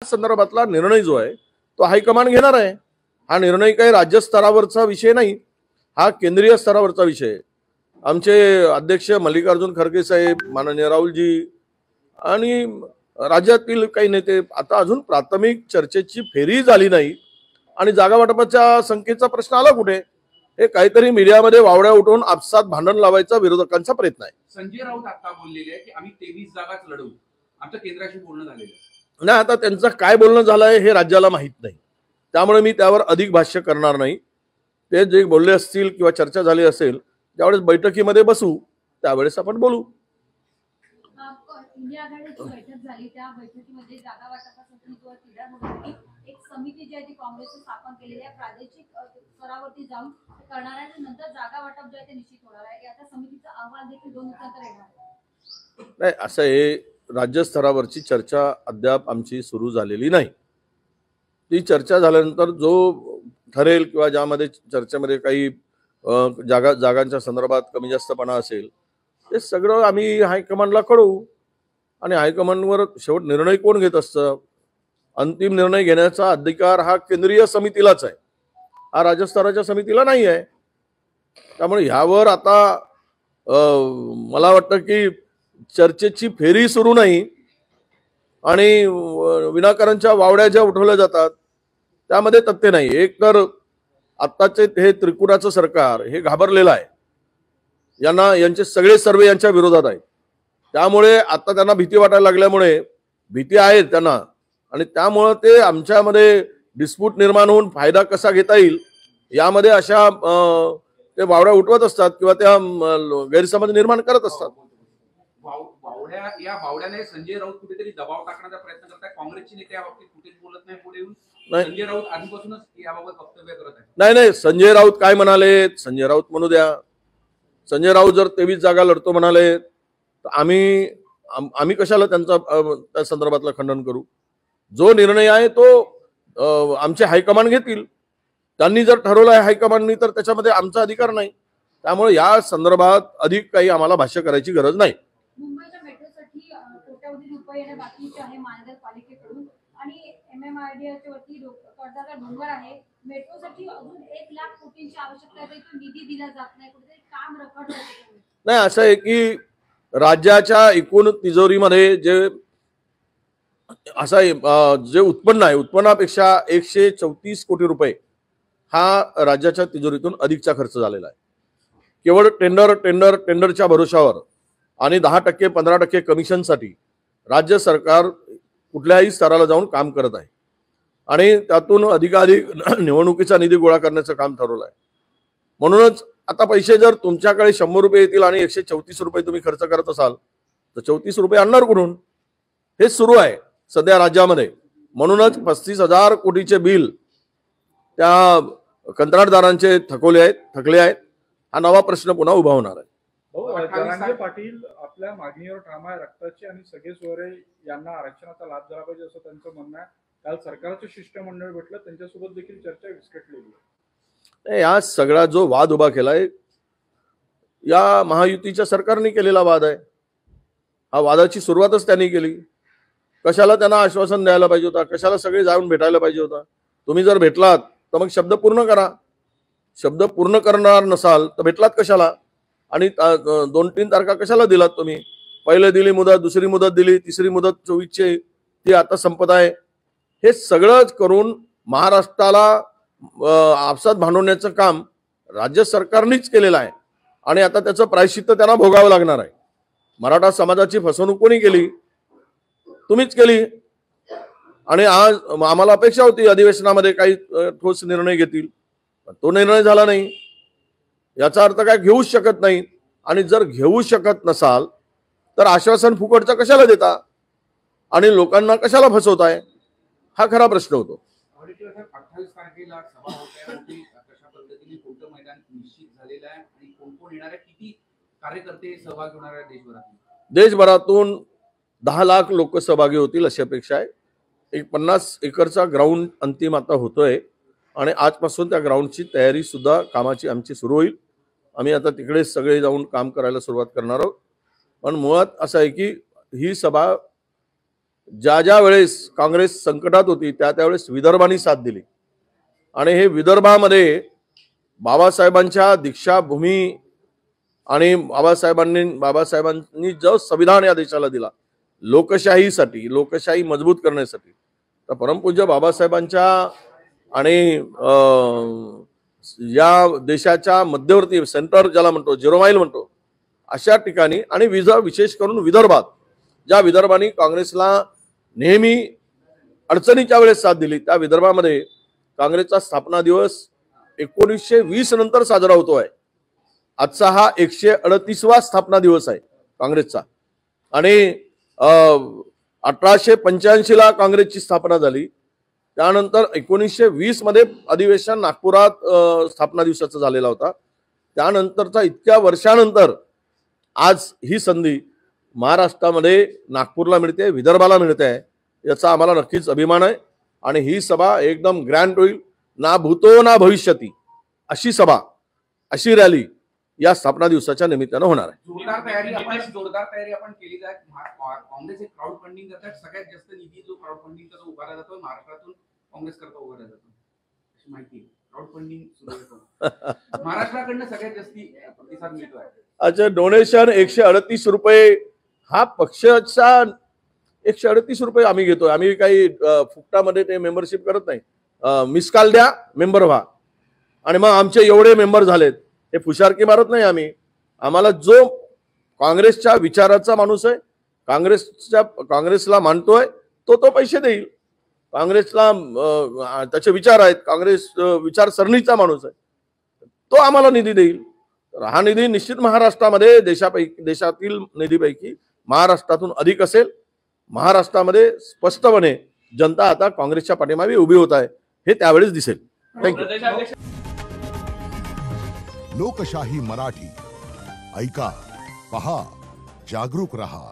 संदर्भातला निर्णय जो आहे तो हायकमांड घेणार आहे। हा निर्णय काही राज्य स्तरावरचा विषय नाही, हा केंद्रीय स्तरावरचा विषय आहे। आमचे अध्यक्ष मल्लिकार्जुन खरगे साहेब, माननीय राहुलजी आणि राज्यातील काही नेते, आता अजून प्राथमिक चर्चेची फेरी झाली नाही आणि जागा वाटपाच्या संख्येचा प्रश्न आला कुठे? हे काहीतरी मीडियामध्ये वावड्या उठवून आपसात भांडण लावायचा विरोधकांचा प्रयत्न आहे। संजय राऊत आता बोललेले आहे की आम्ही 23 जागाच लढवू, आमचं केंद्राशी बोलणं झालेलं आहे। नाही, आता त्यांचं काय बोलणं झालंय हे राज्याला माहित नाही, त्यामुळे मी त्यावर अधिक भाष्य करणार नाही। ते जे बोलले असतील किंवा चर्चा झाली असेल त्यावेळेस बैठकीमध्ये बसू, त्यावेळेस आपण बोलू। इंडिया आघाडीची बैठक झाली, त्या बैठकीमध्ये जागा वाटपासाठी जो तिढा एक समिती जी आहे ती काँग्रेसने स्थापन केलेली आहे, प्रादेशिक स्तरावरती जाऊन करणार आहे, नंतर जागा वाटप जे आहे ते निश्चित होणार आहे। या समितीचा अहवाल देखील 2 दिवसांनंतर येणार आहे। नाही, असं हे राज्य स्तरावरची चर्चा अद्याप आमची सुरू झालेली नाही। ती चर्चा झाल्यानंतर जो ठरेल किंवा ज्यामध्ये चर्चेमध्ये काही जागांच्या संदर्भात कमी जास्तपणा असेल ते सगळं आम्ही हायकमांडला कळवू आणि हायकमांडवर शेवट निर्णय कोण घेत असतं, अंतिम निर्णय घेण्याचा अधिकार हा केंद्रीय समितीलाच आहे, हा राज्य स्तराच्या समितीला नाही आहे। त्यामुळे ह्यावर आता मला वाटतं की चर्चेची फेरी सुरू नाही आणि विनाकारणच्या वावड्या ज्या उठवल्या जातात त्यामध्ये तथ्य नाही। एक तर आत्ताचे हे त्रिपुराचं सरकार हे घाबरलेलं आहे, यांचे सगळे सर्वे यांच्या विरोधात आहेत, त्यामुळे आता त्यांना भीती वाटायला लागल्यामुळे भीती आहे त्यांना आणि त्यामुळे ते आमच्यामध्ये डिस्प्यूट निर्माण होऊन फायदा कसा घेता येईल यामध्ये अशा ते वावड्या उठवत असतात किंवा त्या गैरसमज निर्माण करत असतात। या बावड्याने संजय राऊत कुठेतरी दबाव टाकण्याचा प्रयत्न करतात, काँग्रेसचे नेते याबाबतीत कुठेच बोलत नाही, पुढे येऊन संजय राऊत आधीपासूनच याबाबत वक्तव्य करत आहे। नाही, संजय राऊत काय म्हणाले, संजय राऊत म्हणू द्या। संजय राऊत जर 23 जागा लढतो म्हणाले तर आम्ही कशाला त्या संदर्भातलं खंडन करू? जो निर्णय आहे तो आमचे हायकमांड घेतील, त्यांनी जर ठरवलं आहे हायकमांडनी तर त्याच्यामध्ये आमचा अधिकार नाही, त्यामुळे या संदर्भात अधिक काही आम्हाला भाष्य करायची गरज नाही। मुंबईच्या मेट्रोसाठी कोट्यावधी रुपये येणे बाकीचे आहे महानगरपालिकेकडून आणि MMRDAच्या वरती कर्जाचा डोंगर आहे। मेट्रोसाठी अजून 1 लाख कोटींची आवश्यकता आहे, तो निधी दिला जात नाही, कुठेतरी काम रखडलं आहे। नाही, असं आहे की राज्याच्या एकूण तिजोरीमध्ये जे उत्पन्न आहे उत्पन्नापेक्षा 134 कोटी रुपये हा राज्याच्या तिजोरीतून अधिकचा खर्च झालेला आहे। केवळ टेंडरच्या भरोशावर आणि 10% 15% कमिशनसाठी राज्य सरकार कुठल्याही स्तराला जाऊन काम करत आहे आणि त्यातून अधिकाधिक निवडणुकीचा निधी गोळा करण्याचं काम ठरवलं आहे। म्हणूनच आता पैसे जर तुमच्याकडे 100 रुपये येतील आणि 134 रुपये तुम्ही खर्च करत असाल तर 34 रुपये आणणार कुठून? हे सुरू आहे सध्या राज्यामध्ये। म्हणूनच 35,000 कोटीचे बिल त्या कंत्राटदारांचे थकले आहेत। हा नवा प्रश्न पुन्हा उभा होणार आहे। जरांगे पाटील आपल्या मागणीवर ठाम आहे, रक्ताची आणि सगळे सोयरे यांना आरक्षणाचा लाभ झाला पाहिजे असं त्यांचं म्हणणं आहे। काल सरकारचं शिष्टमंडळ भेटलं, त्यांच्यासोबत देखील चर्चा विस्कटलेली। या सगळा जो वाद उभा केलाय या महायुतीच्या सरकारने केलेला वाद आहे। हा वादाची सुरुवातच त्यांनी केली। कशाला त्यांना आश्वासन द्यायला पाहिजे होता, कशाला सगळे जाऊन भेटायला पाहिजे होता? तुम्ही जर भेटलात तर मग शब्द पूर्ण करा, शब्द पूर्ण करणार नसाल तर भेटलात कशाला? आणि 2-3 तारखा कशाला दिलात तुम्ही? पहिले दिली मुदत, दुसरी मुदत दिली, तिसरी मुदत 24ची ती आता संपत आहे। हे सगळंच करून महाराष्ट्राला आपसात भांडवण्याचं काम राज्य सरकारनेच केलेलं आहे आणि आता त्याचं प्रायश्चित्त त्यांना भोगावं लागणार आहे। मराठा समाजाची फसवणूक कोणी केली? तुम्हीच केली आणि आज आम्हाला अपेक्षा होती अधिवेशनामध्ये काही ठोस निर्णय घेतील, पण तो निर्णय झाला नाही। याचा अर्थ काय? घेऊच शकत नाही। आणि जर घेऊ शकत नसाल तर आश्वासन फुकटचं कशाला देता आणि लोकांना कशाला फसवताय? हा खरा प्रश्न होतो। 28 तारखेला सभा होते, कशा पद्धतीने कोणतं मैदान निश्चित झालेलं आहे आणि कोण येणार आहे, किती कार्यकर्ते सहभागी होणार आहेत देशभरातून 10 लाख लोक सहभागी होतील अशी अपेक्षा आहे। एक 50 एकरचा ग्राउंड अंतिम आता होतोय आणि आजपासून त्या ग्राउंडची तयारी सुद्धा कामाची आमची सुरू होईल। आम्ही आता तिकडे सगळे जाऊन काम करायला सुरुवात करणार आहोत। पण मुळात असं आहे की ही सभा ज्या ज्या वेळेस काँग्रेस संकटात होती त्या त्यावेळेस विदर्भाने साथ दिली आणि हे विदर्भामध्ये बाबासाहेबांच्या दीक्षाभूमी आणि बाबासाहेबांनी जो संविधान या देशाला दिला लोकशाहीसाठी, लोकशाही मजबूत करण्यासाठी, तर परमपूज्य बाबासाहेबांच्या आणि या देशाच्या मध्यवर्ती सेंटर ज्याला म्हणतो, 0 माईल म्हणतो, अशा ठिकाणी आणि विशेष करून विदर्भात ज्या विदर्भाने काँग्रेसला नेहमी अडचणीच्या वेळेस साथ दिली त्या विदर्भामध्ये काँग्रेसचा स्थापना दिवस 1920 नंतर साजरा होतोय. आजचा हा 138वा स्थापना दिवस आहे काँग्रेसचा आणि 1885 ला काँग्रेसची स्थापना झाली. त्यानंतर 1920 मध्ये अधिवेशन नागपुरात स्थापना दिवसाचा झालेला होता. त्यानंतरचा इतक्या वर्षानंतर आज ही संधी महाराष्ट्रामध्ये नागपूरला मिळते, विदर्भाला मिळते आहे, याचा आम्हाला नक्कीच अभिमान आहे. आणि ही सभा एकदम ग्रँड होईल, ना भूतो ना भविष्यती अशी सभा, अशी रॅली या स्थापना दिवसाच्या निमित्तानं होणार आहे. जोरदार तयारी आपण केली आहे. काँग्रेस एक क्राऊड फंडिंग करतात, सगळ्यात जास्त निधी जो क्राऊड फंडिंगचा जो उभारला जातो महाराष्ट्रातून काँग्रेस करता उभारला जातो अशी माहिती. क्राऊड फंडिंग महाराष्ट्राकडनं सगळ्यात जास्ती प्रतिसाद मिळतोय. अच्छा, डोनेशन 138 रुपये हा पक्षाचा 138 रुपये आम्ही घेतोय. आम्ही काही फुकटामध्ये ते मेंबरशिप करत नाही. मिस कॉल द्या, मेंबर व्हा आणि मग आमचे एवढे मेंबर झालेत हे फुशारकी मारत नाही आम्ही. आम्हाला जो काँग्रेसच्या विचाराचा माणूस आहे, काँग्रेसला मानतोय तो पैसे देईल. काँग्रेसला त्याचे विचार आहेत, काँग्रेस विचारसरणीचा माणूस आहे, तो आम्हाला निधी देईल. तर हा निधी निश्चित महाराष्ट्रामध्ये देशातील निधीपैकी महाराष्ट्रातून अधिक असेल. महाराष्ट्रामध्ये स्पष्टपणे जनता आता काँग्रेसच्या पाठीमागे उभी होत आहे हे त्यावेळेस दिसेल. थँक्यू. लोकशाही मराठी ऐका, पहा, जागरूक रहा.